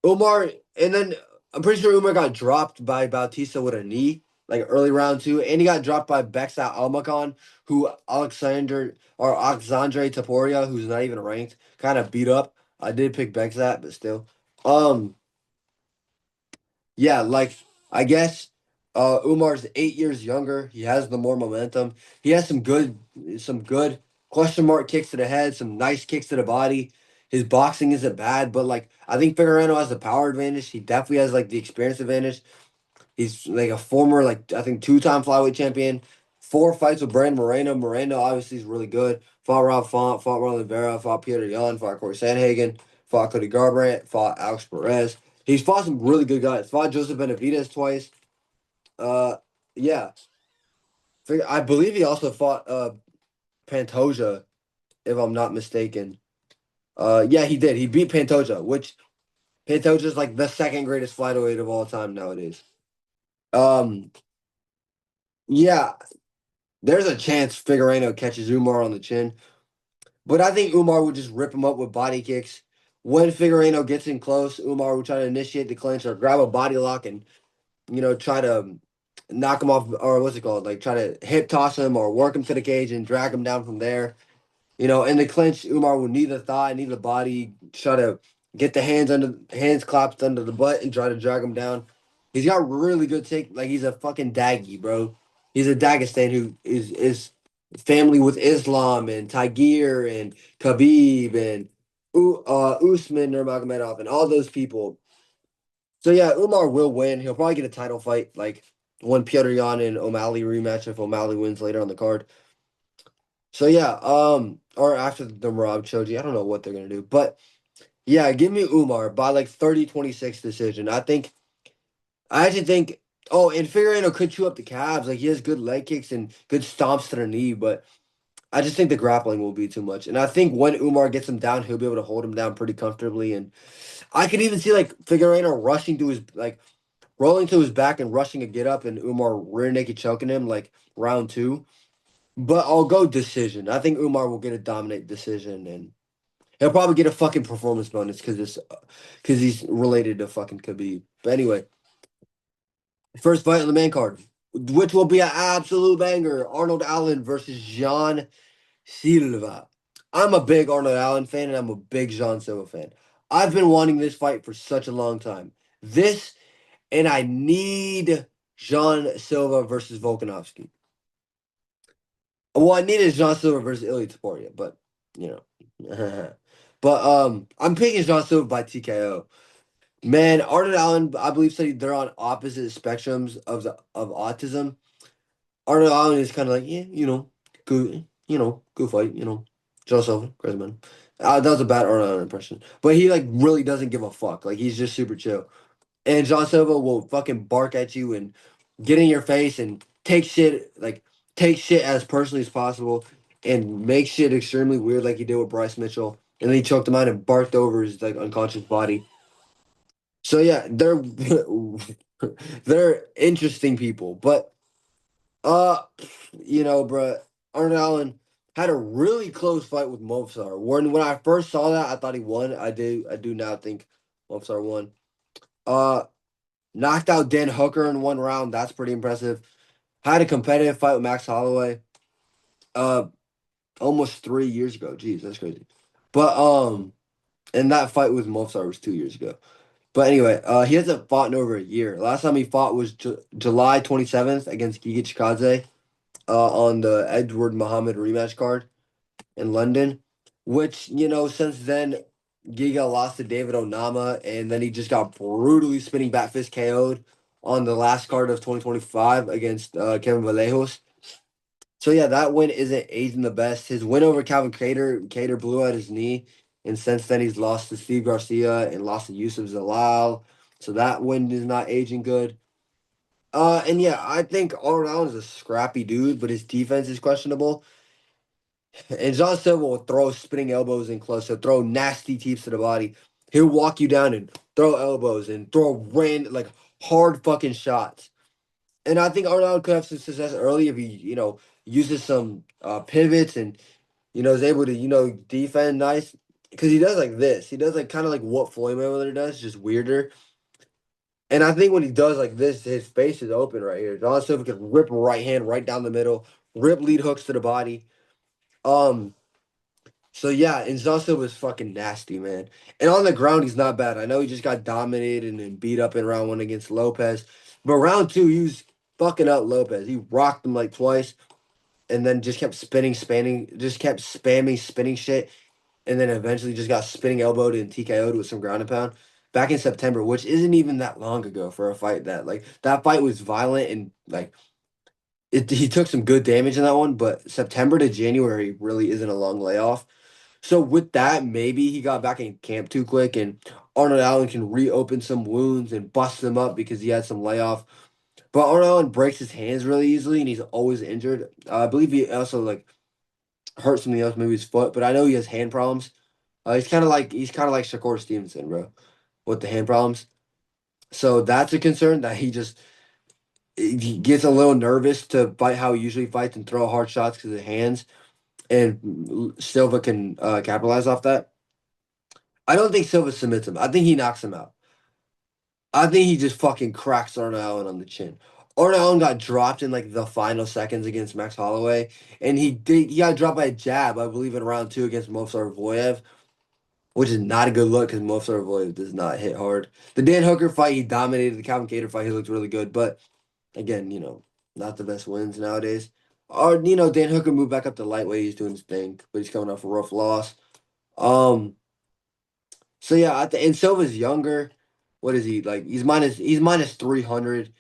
Umar, and then I'm pretty sure Umar got dropped by Bautista with a knee, like early round two, and he got dropped by Beksa Almakhan, who Alexandre Taporia, who's not even ranked, kind of beat up. I did pick Beksa, but still. Um, yeah, like I guess Umar's 8 years younger. He has the more momentum. He has some good question mark kicks to the head, some nice kicks to the body. His boxing isn't bad, but like I think Figueiredo has the power advantage. He definitely has like the experience advantage. He's like a former like I think 2-time flyweight champion. 4 fights with Brandon Moreno. Moreno obviously is really good. Fought Rob Font, fought Marlon Vera, fought Peter Yan, fought Corey Sandhagen, fought Cody Garbrandt, fought Alex Perez. He's fought some really good guys. Fought Joseph Benavidez twice. Uh, yeah. I believe he also fought Pantoja, if I'm not mistaken. Yeah, he did. He beat Pantoja, which Pantoja is like the second greatest flyweight of all time nowadays. Um, yeah, there's a chance Figueiredo catches Umar on the chin, but I think Umar would just rip him up with body kicks. When Figueiredo gets in close, Umar would try to initiate the clinch or grab a body lock and try to knock him off, or what's it called? Like try to hip toss him or work him to the cage and drag him down from there. In the clinch, Umar will need the thigh, need the body, try to get the hands clapped under the butt and try to drag him down. He's got really good like he's a fucking Daggy, bro. He's a Dagestan who is family with Islam and Tigir and Khabib and Usman Nurmagomedov and all those people. So yeah, Umar will win. He'll probably get a title fight, like one Petr Yan and O'Malley rematch if O'Malley wins later on the card. So yeah, or after the Merab Choji, I don't know what they're gonna do, but yeah, give me Umar by like 30-26 decision. I actually think. Oh, and Figueiredo could chew up the calves. Like he has good leg kicks and good stomps to the knee, but I just think the grappling will be too much. And I think when Umar gets him down, he'll be able to hold him down pretty comfortably. And I could even see like Figueiredo rushing to his like rolling to his back and rushing a get up, and Umar rear naked choking him like round two. But I'll go decision. I think Umar will get a dominate decision, and he'll probably get a fucking performance bonus because he's related to fucking Khabib. But anyway, first fight on the main card, which will be an absolute banger: Arnold Allen versus Jean Silva. I'm a big Arnold Allen fan, and I'm a big Jean Silva fan. I've been wanting this fight for such a long time. This, and I need Jean Silva versus Volkanovski. Well, I needed John Silver versus Ilya Taporia, but you know. But I'm picking John Silver by TKO. Man, Arnold Allen, I believe said they're on opposite spectrums of autism. Arnold Allen is kind of like, yeah, good, good fight, John Silver, crazy man. That was a bad Arnold Allen impression, but he like really doesn't give a fuck. Like he's just super chill. And John Silva will fucking bark at you and get in your face and take shit as personally as possible and make shit extremely weird like he did with Bryce Mitchell. And then he choked him out and barked over his like unconscious body. So yeah, they're they're interesting people. But uh bruh, Arnold Allen had a really close fight with Movsar. When I first saw that, I thought he won. I do now think Movsar won. Uh Knocked out Dan Hooker in 1 round. That's pretty impressive. Had a competitive fight with Max Holloway. Uh, almost 3 years ago. Jeez, that's crazy. But and that fight with Mofsar was 2 years ago. But anyway, he hasn't fought in over a year. Last time he fought was July 27th against Giga Chikadze, on the Edward Muhammad rematch card in London. Which since then Giga lost to David Onama, and then he just got brutally spinning back fist KO'd on the last card of 2025 against Kevin Vallejos. So yeah, that win isn't aging the best. His win over Calvin Cater blew out his knee, and since then he's lost to Steve Garcia and lost to Yusuf Zalal. So that win is not aging good. And yeah, I think Arnold Allen is a scrappy dude, but his defense is questionable. And John Silva will throw spinning elbows in close, so throw nasty teeps to the body. He'll walk you down and throw elbows and throw like hard fucking shots. And I think Arnold could have some success early if he, uses some pivots and, is able to, defend nice. Because he does like this. He does like kind of like what Floyd Mayweather does, just weirder. And I think when he does like this, his face is open right here. John Silva can rip a right hand right down the middle, rip lead hooks to the body. Um, so yeah, and John Silva is fucking nasty, man. And on the ground, he's not bad. I know he just got dominated and beat up in round one against Lopez, but round two, he was fucking up Lopez. He rocked him like twice, and then just kept spamming, spinning shit, and then eventually just got spinning elbowed and TKO'd with some ground and pound back in September, which isn't even that long ago for a fight that fight was violent and like he took some good damage in that one, but September to January really isn't a long layoff. So with that, maybe he got back in camp too quick, and Arnold Allen can reopen some wounds and bust them up because he had some layoff. But Arnold Allen breaks his hands really easily, and he's always injured. I believe he also like hurt something else, maybe his foot. But I know he has hand problems. He's kind of like Shakur Stevenson, bro, with the hand problems. So that's a concern that he gets a little nervous to fight how he usually fights and throw hard shots because of the hands, and Silva can capitalize off that. I don't think Silva submits him. I think he knocks him out. I think he just fucking cracks Arnold Allen on the chin. Arnold Allen got dropped in like the final seconds against Max Holloway, and he got dropped by a jab, I believe, in round two against Movsar Voyev, which is not a good look because Movsar Voyev does not hit hard. The Dan Hooker fight, he dominated. The Calvin Kattar fight, he looked really good, but again, not the best wins nowadays. Or Dan Hooker moved back up to lightweight. He's doing his thing, but he's coming off a rough loss. Um, So yeah, and Silva's younger. What is he like? He's minus 300.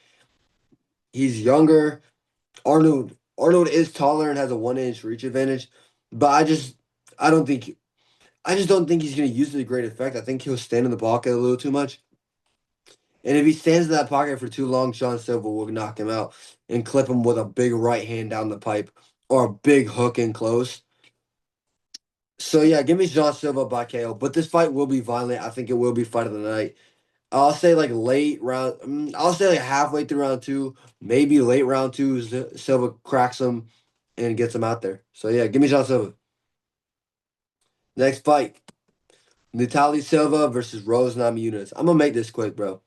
He's younger. Arnold is taller and has a 1 inch reach advantage, but I don't think I just don't think he's gonna use it to great effect. I think he'll stand in the pocket a little too much. And if he stands in that pocket for too long, Sean Silva will knock him out and clip him with a big right hand down the pipe or a big hook in close. So yeah, give me Sean Silva by KO. But this fight will be violent. I think it will be fight of the night. I'll say like late round. I'll say like halfway through round two, maybe late round two. Silva cracks him and gets him out there. So yeah, give me John Silva. Next fight, Natalie Silva versus Rose Namajunas. I'm gonna make this quick, bro.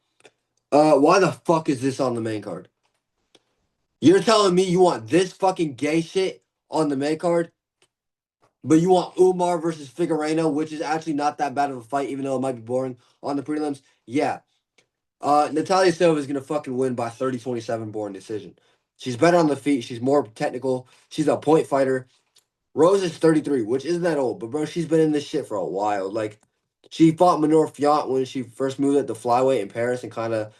Why the fuck is this on the main card? You're telling me you want this fucking gay shit on the main card, but you want Umar versus Figueiredo, which is actually not that bad of a fight, even though it might be boring on the prelims. Yeah, Natalia Silva is going to fucking win by 30-27 boring decision. She's better on the feet. She's more technical. She's a point fighter. Rose is 33, which isn't that old, but bro, she's been in this shit for a while. Like, she fought Manor Fiat when she first moved at the flyweight in Paris and kind of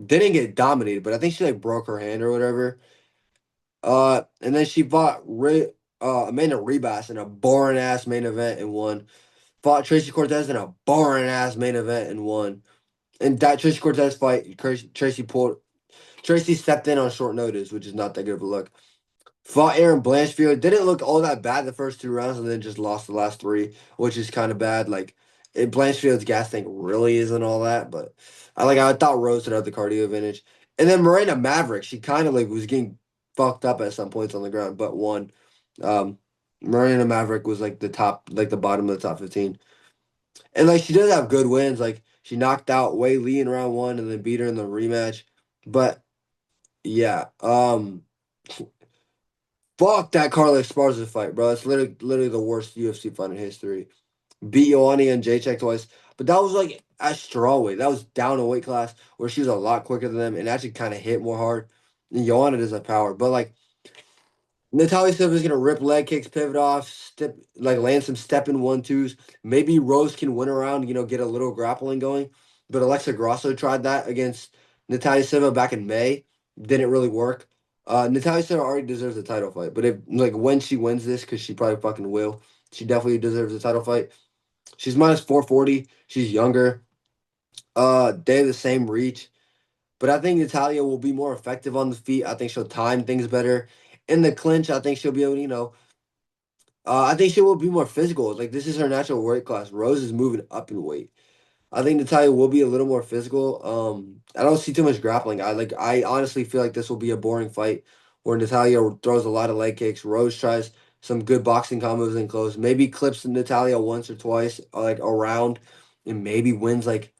didn't get dominated, but I think she like broke her hand or whatever. And then she fought Amanda Rebus in a boring ass main event and won. Fought Tracy Cortez in a boring ass main event and won. And that Tracy Cortez fight, Tracy stepped in on short notice, which is not that good of a look. Fought Aaron Blanchfield. Didn't look all that bad the first two rounds, and then just lost the last three, which is kind of bad. Like, Blanchfield's gas tank really isn't all that, but I thought Rose would have the cardio advantage. And then Miranda Maverick, she kind of like was getting fucked up at some points on the ground, but won. Um, Miranda Maverick was like the bottom of the top 15. And like she does have good wins. Like she knocked out Wei Lee in round one and then beat her in the rematch. But yeah, fuck that Carla Esparza fight, bro. It's literally the worst UFC fight in history. Beat Ioane and Jacek twice, but that was like at strawweight. That was down a weight class where she was a lot quicker than them and actually kind of hit more hard. And Ioane does have power, but like Natalia Silva is gonna rip leg kicks, pivot off, land some step in 1-2s. Maybe Rose can win around, get a little grappling going. But Alexa Grasso tried that against Natalia Silva back in May. Didn't really work. Natalia Silva already deserves a title fight. But if when she wins this, because she probably fucking will, she definitely deserves a title fight. She's minus 440. She's younger. They have the same reach. But I think Natalia will be more effective on the feet. I think she'll time things better. In the clinch, I think she'll be able to, I think she will be more physical. Like this is her natural weight class. Rose is moving up in weight. I think Natalia will be a little more physical. I don't see too much grappling. I honestly feel like this will be a boring fight where Natalia throws a lot of leg kicks. Rose tries some good boxing combos in close. Maybe clips Natalia once or twice, like around, and maybe wins like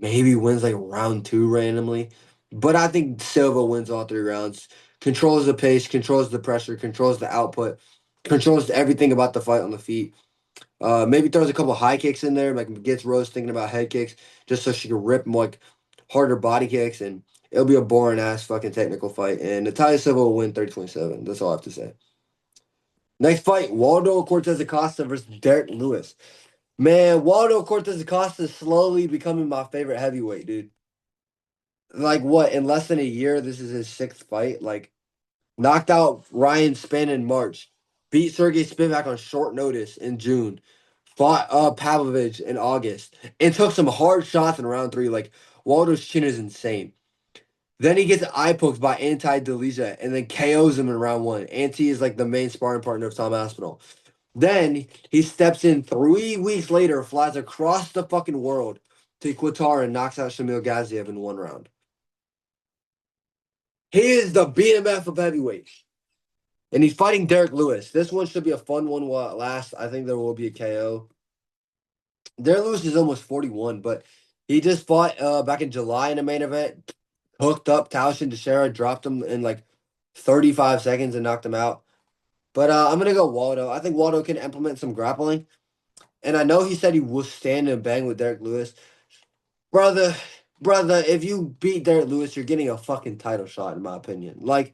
round two randomly. But I think Silva wins all three rounds. Controls the pace, controls the pressure, controls the output, controls everything about the fight on the feet. Maybe throws a couple high kicks in there, like gets Rose thinking about head kicks, just so she can rip more like harder body kicks, and it'll be a boring ass fucking technical fight. And Natalia Silva will win 30-27. That's all I have to say. Next fight, Waldo Cortez Acosta versus Derek Lewis. Man, Waldo Cortez Acosta is slowly becoming my favorite heavyweight, dude. Like what? In less than a year, this is his sixth fight. Like knocked out Ryan Spann in March, beat Sergey Spivak on short notice in June, fought Pavlovich in August, and took some hard shots in round three. Like Waldo's chin is insane. Then he gets eye poked by Anti Delija and then KOs him in round one. Anti is like the main sparring partner of Tom Aspinall. Then he steps in 3 weeks later, flies across the fucking world to Qatar and knocks out Shamil Gaziev in one round. He is the BMF of heavyweights. And he's fighting Derek Lewis. This one should be a fun one while it lasts. I think there will be a KO. Derek Lewis is almost 41, but he just fought back in July in a main event. Hooked up Taushin Teixeira, dropped him in like 35 seconds and knocked him out. But I'm going to go Waldo. I think Waldo can implement some grappling. And I know he said he will stand and bang with Derek Lewis. Brother, if you beat Derek Lewis, you're getting a fucking title shot, in my opinion. Like,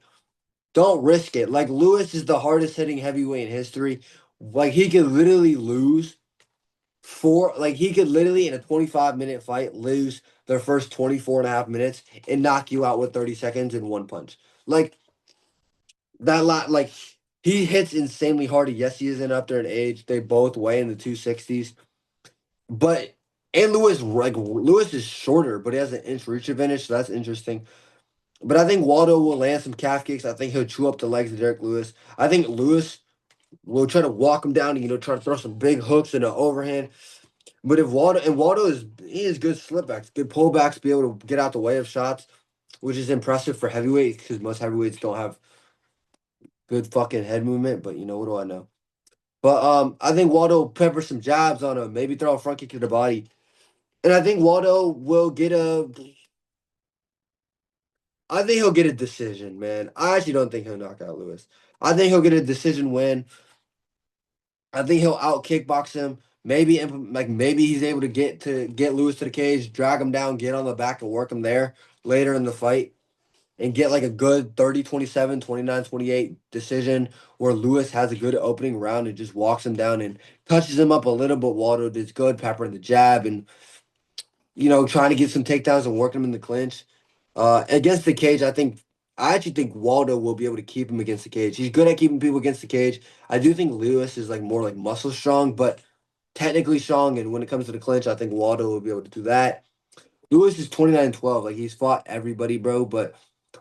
don't risk it. Like Lewis is the hardest hitting heavyweight in history. Like he could literally lose he could literally in a 25-minute fight lose their first 24 and a half minutes and knock you out with 30 seconds in one punch. Like that lot like he hits insanely hard. Yes, he isn't up there in age. They both weigh in the 260s. But and Lewis is shorter, but he has an inch reach advantage, so that's interesting. But I think Waldo will land some calf kicks. I think he'll chew up the legs of Derek Lewis. I think Lewis will try to walk him down and try to throw some big hooks and an overhand. But if Waldo is good slipbacks, good pullbacks, be able to get out the way of shots, which is impressive for heavyweights because most heavyweights don't have good fucking head movement. But what do I know? But I think Waldo will pepper some jabs on him, maybe throw a front kick to the body, and I think Waldo will get a. I think he'll get a decision, man. I actually don't think he'll knock out Lewis. I think he'll get a decision win. I think he'll out kickbox him. Maybe he's able to get Lewis to the cage, drag him down, get on the back, and work him there later in the fight, and get like a good 30-27, 29-28 decision where Lewis has a good opening round and just walks him down and touches him up a little bit. Waldo does good, peppering the jab and trying to get some takedowns and working him in the clinch. Against the cage, I actually think Waldo will be able to keep him against the cage. He's good at keeping people against the cage. I do think Lewis is like more like muscle strong, but technically strong. And when it comes to the clinch, I think Waldo will be able to do that. Lewis is 29-12. Like he's fought everybody, bro. But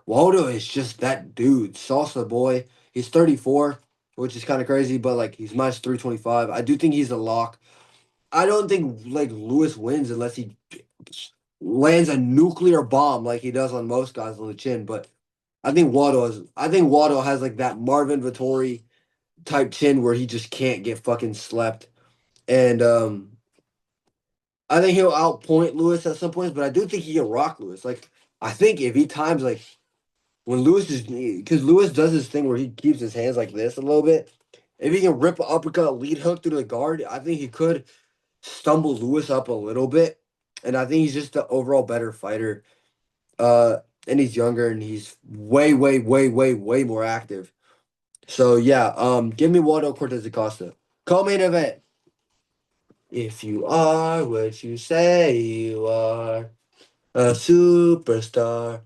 Waldo is just that dude. Salsa boy. He's 34, which is kind of crazy, but like he's minus 325. I do think he's a lock. I don't think like Lewis wins unless he lands a nuclear bomb like he does on most guys on the chin. But I think Waldo has like that Marvin Vittori type chin where he just can't get fucking slept. And I think he'll outpoint Lewis at some points, but I do think he can rock Lewis. Like I think if he times like when Lewis is because Lewis does this thing where he keeps his hands like this a little bit. If he can rip an uppercut lead hook through the guard, I think he could stumble Lewis up a little bit. And I think he's just the overall better fighter. And he's younger and he's way, way, way, way, way more active. So yeah, give me Waldo Cortez Acosta. Co-main event. If you are what you say you are, a superstar.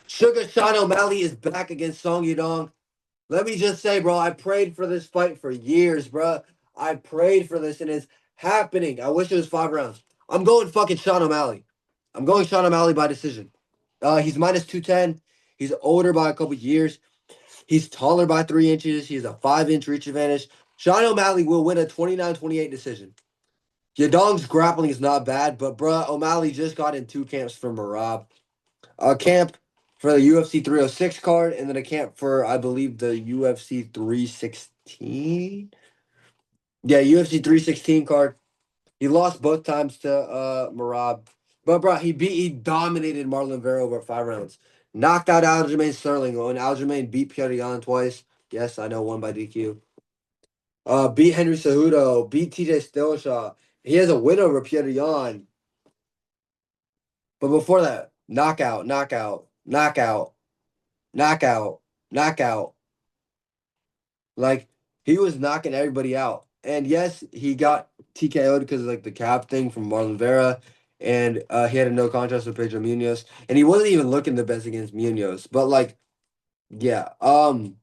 Sugar Sean O'Malley is back against Song Yudong. Let me just say, bro, I prayed for this fight for years, bro. I prayed for this and it's happening. I wish it was 5 rounds. I'm going fucking Sean O'Malley. I'm going Sean O'Malley by decision. He's minus 210. He's older by a couple years. He's taller by 3 inches. He has a 5-inch reach advantage. Sean O'Malley will win a 29-28 decision. Yadong's grappling is not bad, but bruh, O'Malley just got in 2 camps from Marab. A camp for the UFC 306 card, and then a camp for, I believe, the UFC 316. Yeah, UFC 316 card. He lost both times to Marab. But bro, he dominated Marlon Vera over 5 rounds. Knocked out Aljamain Sterling when Aljamain beat Petr Yan twice. Yes, I know, won by DQ. Beat Henry Cejudo, beat TJ Dillashaw. He has a win over Petr Yan. But before that, knockout, knockout, knockout, knockout, knockout. Like, he was knocking everybody out. And yes, he got TKO'd because of like the calf thing from Marlon Vera. And he had a no contest with Pedro Munoz. And he wasn't even looking the best against Munoz. But like, yeah. In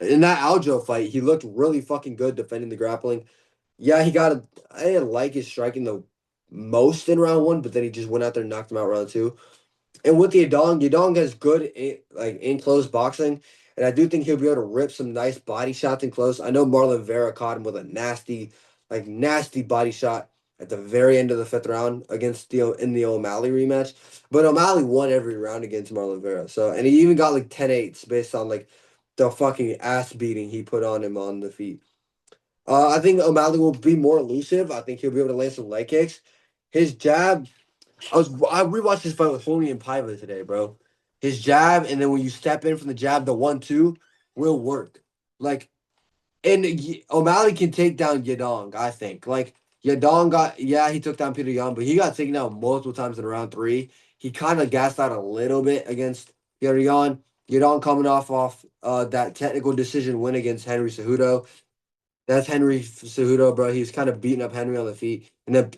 that Aljo fight, he looked really fucking good defending the grappling. Yeah, I didn't like his striking the most in round one, but then he just went out there and knocked him out round two. And with Yadong has good in close boxing, and I do think he'll be able to rip some nice body shots in close. I know Marlon Vera caught him with a nasty body shot at the very end of the fifth round against in the O'Malley rematch. But O'Malley won every round against Marlon Vera. So, and he even got like 10-8s based on like the fucking ass beating he put on him on the feet. I think O'Malley will be more elusive. I think he'll be able to land some leg kicks. His jab, I rewatched his fight with Julian Paiva today, bro. His jab, and then when you step in from the jab, the 1-2 will work. Like, and O'Malley can take down Yadong, I think. Like, Yadong he took down Petr Yan, but he got taken down multiple times in round three. He kind of gassed out a little bit against Petr Yan. Yadong coming off that technical decision win against Henry Cejudo. That's Henry Cejudo, bro. He's kind of beating up Henry on the feet. And then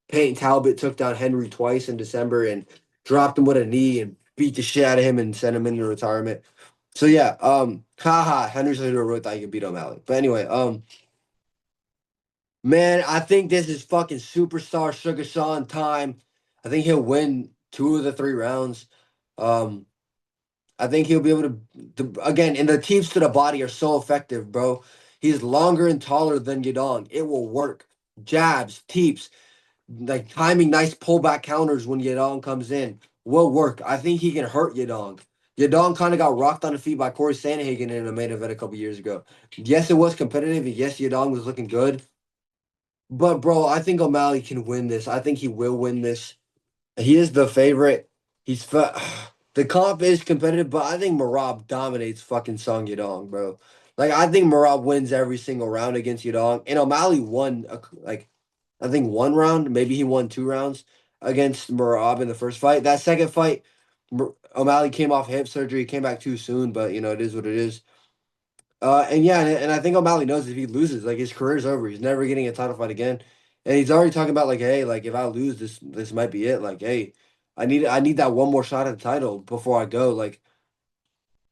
Peyton Talbot took down Henry twice in December and dropped him with a knee and beat the shit out of him and sent him into retirement. So yeah, Henry Cejudo really thought he could beat O'Malley. But anyway, man, I think this is fucking superstar Sugar Sean time. I think he'll win 2 of the 3 rounds. I think he'll be able to again, and the teeps to the body are so effective, bro. He's longer and taller than Yadong. It will work. Jabs, teeps, like timing nice pullback counters when Yadong comes in will work. I think he can hurt Yadong. Yadong kind of got rocked on the feet by Corey Sandhagen in a main event a couple years ago. Yes, it was competitive. And yes, Yadong was looking good. But, bro, I think O'Malley can win this. I think he will win this. He is the favorite. The comp is competitive, but I think Marab dominates fucking Song Yadong, bro. Like, I think Marab wins every single round against Yadong. And O'Malley won, I think 1 round. Maybe he won 2 rounds against Marab in the first fight. That second fight, O'Malley came off hip surgery, came back too soon, but, it is what it is. And yeah, and I think O'Malley knows if he loses, like his career's over. He's never getting a title fight again. And he's already talking about like, hey, like if I lose this might be it. Like, hey, I need that one more shot at the title before I go. Like,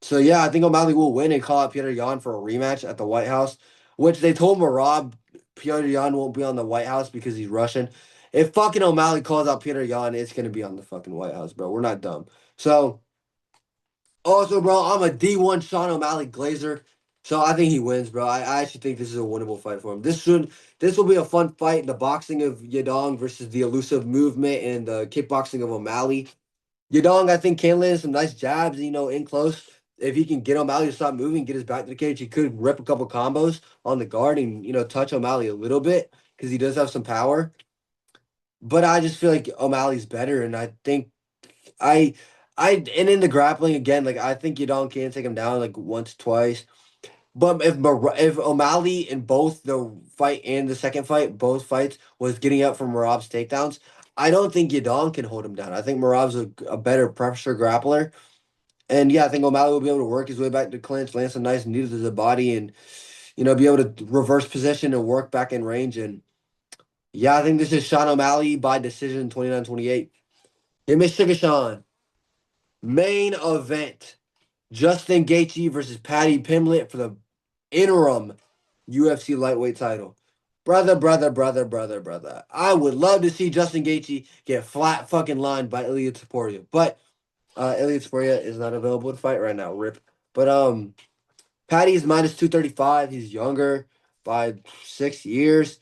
so yeah, I think O'Malley will win and call out Petr Yan for a rematch at the White House, which they told Marab Petr Yan won't be on the White House because he's Russian. If fucking O'Malley calls out Petr Yan, it's gonna be on the fucking White House, bro. We're not dumb. So also, bro, I'm a D1 Sean O'Malley Glazer. So I think he wins, bro. I actually think this is a winnable fight for him. This will be a fun fight. The boxing of Yadong versus the elusive movement and the kickboxing of O'Malley. Yadong, I think, can land some nice jabs, in close. If he can get O'Malley to stop moving, get his back to the cage, he could rip a couple combos on the guard and, touch O'Malley a little bit because he does have some power. But I just feel like O'Malley's better, and I think and in the grappling again, like I think Yadong can take him down like once, twice. But if O'Malley in both the fight and the second fight, both fights was getting up from Marab's takedowns, I don't think Yadong can hold him down. I think Marab's a better pressure grappler. And yeah, I think O'Malley will be able to work his way back to clinch, land some nice knees to the body, and be able to reverse position and work back in range. And yeah, I think this is Sean O'Malley by decision 29-28. Hey, Miss Sugar Sean. Main event. Justin Gaethje versus Paddy Pimblett for the interim UFC lightweight title. Brother. I would love to see Justin Gaethje get flat fucking lined by Ilya Taporia. But Ilya Taporia is not available to fight right now. Rip. But Patty's minus 235. He's younger by 6 years.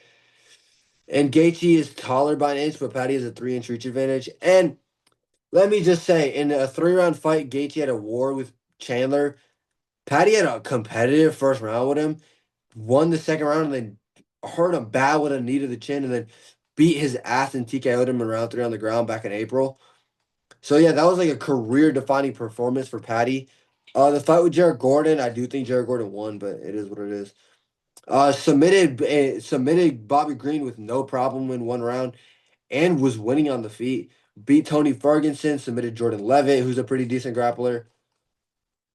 And Gaethje is taller by an inch, but Patty has a 3 inch reach advantage. And let me just say, in a 3 round fight, Gaethje had a war with Chandler. Patty had a competitive first round with him, won the second round, and then hurt him bad with a knee to the chin, and then beat his ass and TKO'd him in round 3 on the ground back in April. So yeah, that was like a career defining performance for Patty. The fight with Jared Gordon, I do think Jared Gordon won, but it is what it is. Submitted Bobby Green with no problem in 1 round and was winning on the feet. Beat Tony Ferguson, submitted Jordan Levitt, who's a pretty decent grappler.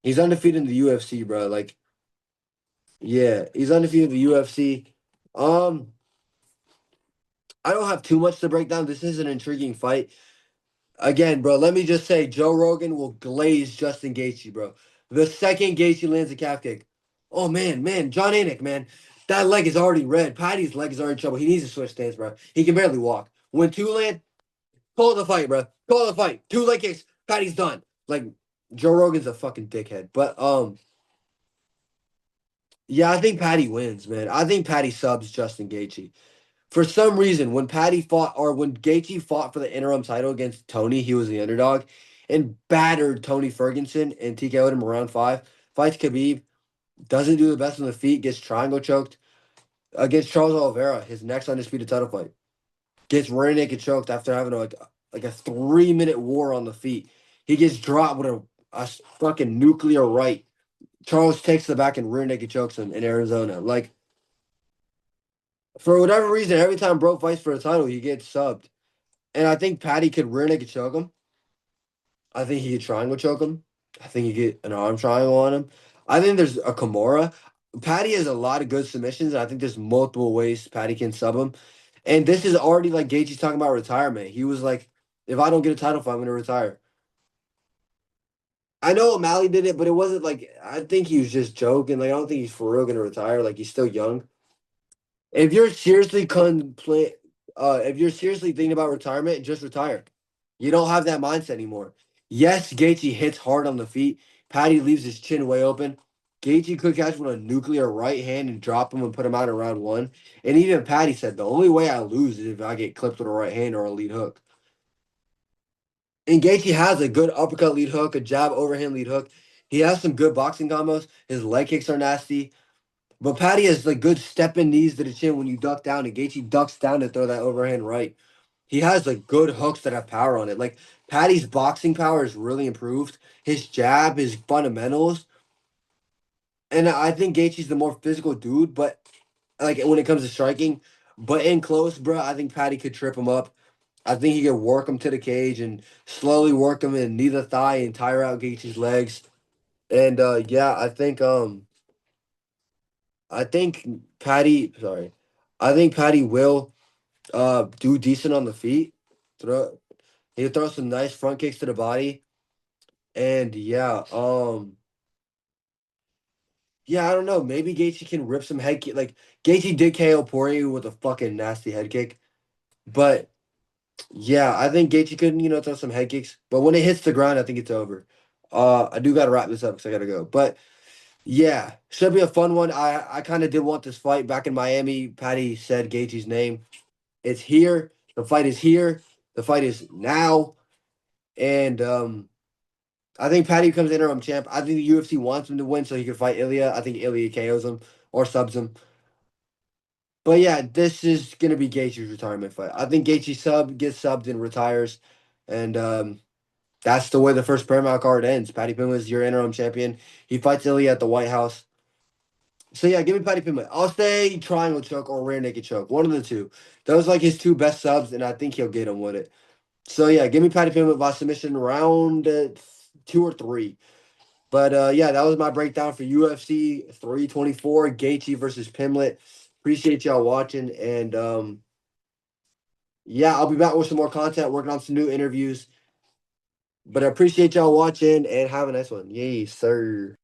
He's undefeated in the UFC, bro. Like, yeah, he's undefeated in the UFC. Um, I don't have too much to break down. This is an intriguing fight. Again, bro, let me just say Joe Rogan will glaze Justin Gaethje, bro. The second Gaethje lands a calf kick. Oh man, John Anik, man. That leg is already red. Patty's leg is already in trouble. He needs to switch stance, bro. He can barely walk. When two land, call the fight, bro. Call the fight. Two leg kicks. Patty's done. Like Joe Rogan's a fucking dickhead. But yeah, I think Patty wins, man. I think Patty subs Justin Gaethje. For some reason, when Patty fought or when Gaethje fought for the interim title against Tony, he was the underdog and battered Tony Ferguson and TKO'd him around 5. Fights Khabib, doesn't do the best on the feet, gets triangle choked against Charles Oliveira, his next undisputed title fight. Gets rear naked choked after having like a 3 minute war on the feet. He gets dropped with a fucking nuclear right. Charles takes the back and rear naked chokes him in Arizona. Like, for whatever reason, every time Bro fights for a title, he gets subbed. And I think Patty could rear naked choke him. I think he could triangle choke him. I think he could get an arm triangle on him. I think there's a Kimura. Patty has a lot of good submissions, and I think there's multiple ways Patty can sub him. And this is already like Gaethje's talking about retirement. He was like, if I don't get a title fight, I'm gonna retire. I know O'Malley did it, but it wasn't like I think he was just joking. Like I don't think he's for real gonna retire. Like he's still young. If you're seriously if you're seriously thinking about retirement, just retire. You don't have that mindset anymore. Yes, Gaethje hits hard on the feet. Patty leaves his chin way open. Gaethje could catch with a nuclear right hand and drop him and put him out in round 1. And even Patty said the only way I lose is if I get clipped with a right hand or a lead hook. And Gaethje has a good uppercut lead hook, a jab overhand lead hook. He has some good boxing combos. His leg kicks are nasty. But Patty has like good stepping knees to the chin when you duck down, and Gaethje ducks down to throw that overhand right. He has like good hooks that have power on it. Like Patty's boxing power is really improved. His jab, his fundamentals, and I think Gaethje's the more physical dude. But like when it comes to striking, but in close, bro, I think Patty could trip him up. I think he could work him to the cage and slowly work him in neither thigh and tire out Gaethje's legs. And yeah, I think Patty, sorry, I think Patty will do decent on the feet. Throw He'll throw some nice front kicks to the body. And yeah, I don't know. Maybe Gaethje can rip some head kick. Like Gaethje did KO Poirier with a fucking nasty head kick. But yeah, I think Gaethje could, throw some head kicks. But when it hits the ground, I think it's over. I do gotta wrap this up because I gotta go. But yeah, should be a fun one. I kind of did want this fight back in Miami. Patty said Gaethje's name. It's here. The fight is here. The fight is now. And I think Patty becomes interim champ. I think the UFC wants him to win so he can fight Ilya. I think Ilya KOs him or subs him. But yeah, this is gonna be Gaethje's retirement fight. I think Gaethje gets subbed and retires, and that's the way the first Paramount card ends. Patty Pimblett is your interim champion. He fights Ilya at the White House. So yeah, give me Patty Pimblett. I'll say triangle choke or rear naked choke. One of the two. Those like his two best subs, and I think he'll get him with it. So yeah, give me Patty Pimblett by submission round 2 or 3. But yeah, that was my breakdown for UFC 324, Gaethje versus Pimblett. Appreciate y'all watching, and yeah, I'll be back with some more content, working on some new interviews. But I appreciate y'all watching, and have a nice one. Yay, sir.